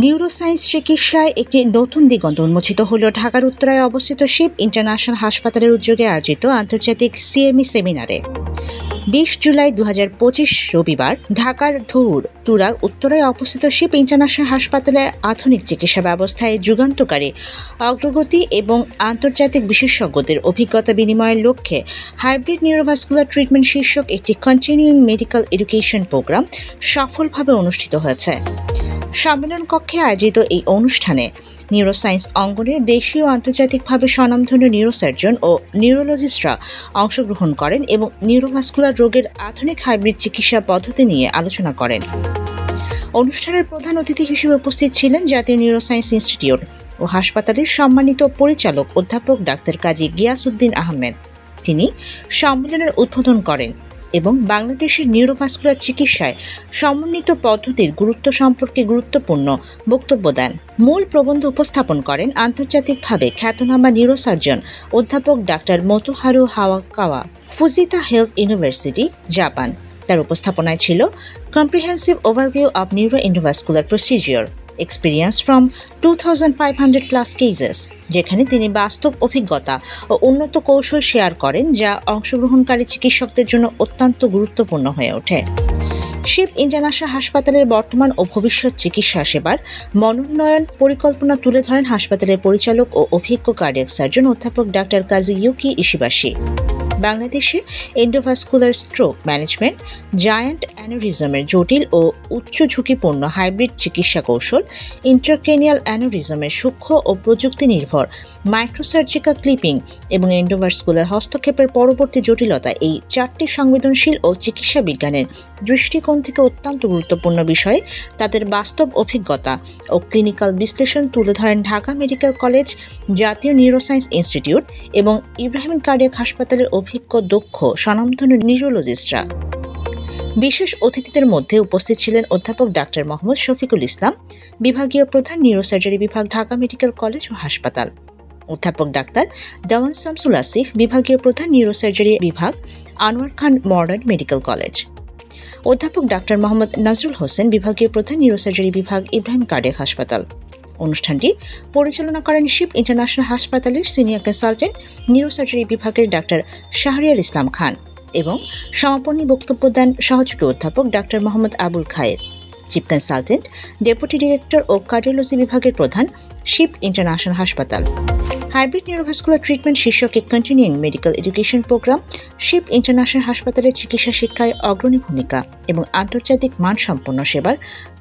Neuroscience চিকিৎসায় একটি নতুন দিগন্ত উন্মোচিত হল ঢাকার উত্তরায় অবস্থিত শিব ইন্টারন্যাশনাল হাসপাতালের উদ্যোগে আয়োজিত আন্তর্জাতিক সিএমই সেমিনারে ২০ জুলাই ২০২৫ রবিবার ঢাকার তুরা উত্তরায় অবস্থিত শিব ইন্টারন্যাশনাল হাসপাতালে আধুনিক চিকিৎসা ব্যবস্থায় যুগান্তকারী অগ্রগতি এবং আন্তর্জাতিক বিশেষজ্ঞদের অভিজ্ঞতা বিনিময়ের লক্ষ্যে হাইব্রিড নিউরোভাস্কুলার ট্রিটমেন্ট শীর্ষক একটি কন্টিনিউইং মেডিকেল এডুকেশন প্রোগ্রাম সফলভাবে অনুষ্ঠিত হয়েছে। সম্মেলন কক্ষে আয়োজিত এই অনুষ্ঠানে নিউরোসায়েন্স অঙ্গনের দেশীয় ও আন্তর্জাতিকভাবে স্বনামধন্য নিউরোসার্জন ও নিউরোলজিস্টরা অংশগ্রহণ করেন এবং নিউরোভাস্কুলার রোগের আধুনিক হাইব্রিড চিকিৎসা পদ্ধতি নিয়ে আলোচনা করেন। অনুষ্ঠানের প্রধান অতিথি হিসেবে উপস্থিত ছিলেন জাতীয় নিউরোসায়েন্স ইনস্টিটিউট ও হাসপাতালের সম্মানিত পরিচালক অধ্যাপক ডাক্তার কাজী গিয়াসউদ্দিন আহমেদ। তিনি সম্মেলনের উদ্বোধন করেন এবং বাংলাদেশের নিউরোভাস্কুলার চিকিৎসায় সমন্বিত পদ্ধতির গুরুত্ব সম্পর্কে গুরুত্বপূর্ণ বক্তব্য দেন। মূল প্রবন্ধ উপস্থাপন করেন আন্তর্জাতিকভাবে খ্যাতনামা নিউরোসার্জন অধ্যাপক ডাক্তার মোতোহারু হাওয়াকাওয়া, ফুজিতা হেলথ ইউনিভার্সিটি, জাপান। তার উপস্থাপনায় ছিল comprehensive overview of neuro endovascular procedure experience from 2500+ cases, যেখানে তিনি বাস্তব অভিজ্ঞতা ও উন্নত কৌশল শেয়ার করেন যা অংশগ্রহণকারী চিকিৎসকদের জন্য অত্যন্ত গুরুত্বপূর্ণ হয়ে ওঠে। শিব ইন্টারন্যাশনাল হাসপাতালের বর্তমান ও ভবিষ্যৎ চিকিৎসা সেবার মনোন্নয়ন পরিকল্পনা তুলে ধরেন হাসপাতালের পরিচালক ও অভিজ্ঞ কার্ডিয়াক সার্জন অধ্যাপক ডাক্তার কাজুইউকি ইশিবাশি। বাংলাদেশে এন্ডোভাস্কুলার স্ট্রোক ম্যানেজমেন্ট, জায়ান্ট অ্যানোরিজমের জটিল ও উচ্চ ঝুঁকিপূর্ণ হাইব্রিড চিকিৎসা কৌশল, ইন্ট্রাক্রেনিয়াল অ্যানোরিজমের সূক্ষ্ম ও প্রযুক্তি নির্ভর মাইক্রোসার্জিক্যাল ক্লিপিং এবং এন্ডোভাস্কুলার হস্তক্ষেপের পরবর্তী জটিলতা, এই চারটি সংবেদনশীল ও চিকিৎসা বিজ্ঞানের দৃষ্টিকোণ থেকে অত্যন্ত গুরুত্বপূর্ণ বিষয়ে তাদের বাস্তব অভিজ্ঞতা ও ক্লিনিক্যাল বিশ্লেষণ তুলে ধরেন ঢাকা মেডিকেল কলেজ, জাতীয় নিউরোসায়েন্স ইনস্টিটিউট এবং ইব্রাহিম কার্ডিয়াক হাসপাতালের অভিজ্ঞ দক্ষ স্বনামধন্য নিউরোলজিস্টরা। বিশেষ অতিথিদের মধ্যে উপস্থিত ছিলেন অধ্যাপক ডাক্তার মোহাম্মদ শফিকুল ইসলাম, বিভাগীয় প্রধান নিউরোসার্জারি বিভাগ, ঢাকা মেডিকেল কলেজ ও হাসপাতাল; অধ্যাপক ডাক্তার দেওয়ান শামসুল আসিফ, বিভাগীয় প্রধান নিউরোসার্জারি বিভাগ, আনোয়ার খান মডার্ন মেডিকেল কলেজ; অধ্যাপক ডাক্তার মোহাম্মদ নাজরুল হোসেন, বিভাগীয় প্রধান নিউরোসার্জারি বিভাগ, ইব্রাহিম কার্ডিয়াক হাসপাতাল। অনুষ্ঠানটি পরিচালনা করেন শিব ইন্টারন্যাশনাল হাসপাতালের সিনিয়র কনসালটেন্ট নিউরোসার্জারি বিভাগের ডাক্তার শাহরিয়ার ইসলাম খান এবং সমাপনী বক্তব্য দেন সহযোগী অধ্যাপক doctor Mohammad Abul Khair, chief consultant, deputy director ও কার্ডিওলজি বিভাগের প্রধান, শিব ইন্টারন্যাশনাল হাসপাতাল। হাইব্রিড নিউরোভাস্কুলার ট্রিটমেন্ট শীর্ষক এক continuing medical education programme Shiv International হাসপাতালের চিকিৎসা শিক্ষায় অগ্রণী ভূমিকা এবং আন্তর্জাতিক মানসম্পন্ন সেবার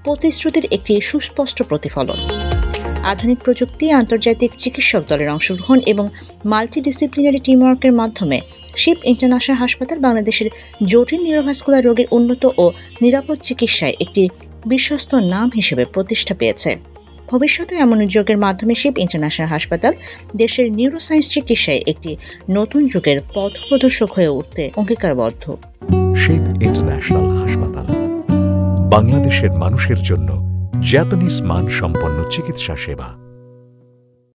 প্রতিশ্রুতির একটি সুস্পষ্ট প্রতিফলন। আধুনিক প্রযুক্তি, আন্তর্জাতিক চিকিৎসক দলের অংশগ্রহণ এবং মাল্টিডিসিপ্লিনারি টিমওয়ার্কের মাধ্যমে শিব ইন্টারন্যাশনাল হাসপাতাল বাংলাদেশের জটিল নিউরোভাস্কুলার রোগের উন্নত ও নিরাপদ চিকিৎসায় একটি বিশ্বস্ত নাম হিসেবে প্রতিষ্ঠা পেয়েছে। ভবিষ্যতে এমন উদ্যোগের মাধ্যমে শিব ইন্টারন্যাশনাল হাসপাতাল দেশের নিউরোসায়েন্স চিকিৎসায় একটি নতুন যুগের পথপ্রদর্শক হয়ে উঠতে অঙ্গীকারবদ্ধ। শিব ইন্টারন্যাশনাল হাসপাতাল বাংলাদেশের মানুষের জন্য জাপানিজ মানসম্পন্ন চিকিৎসা সেবা।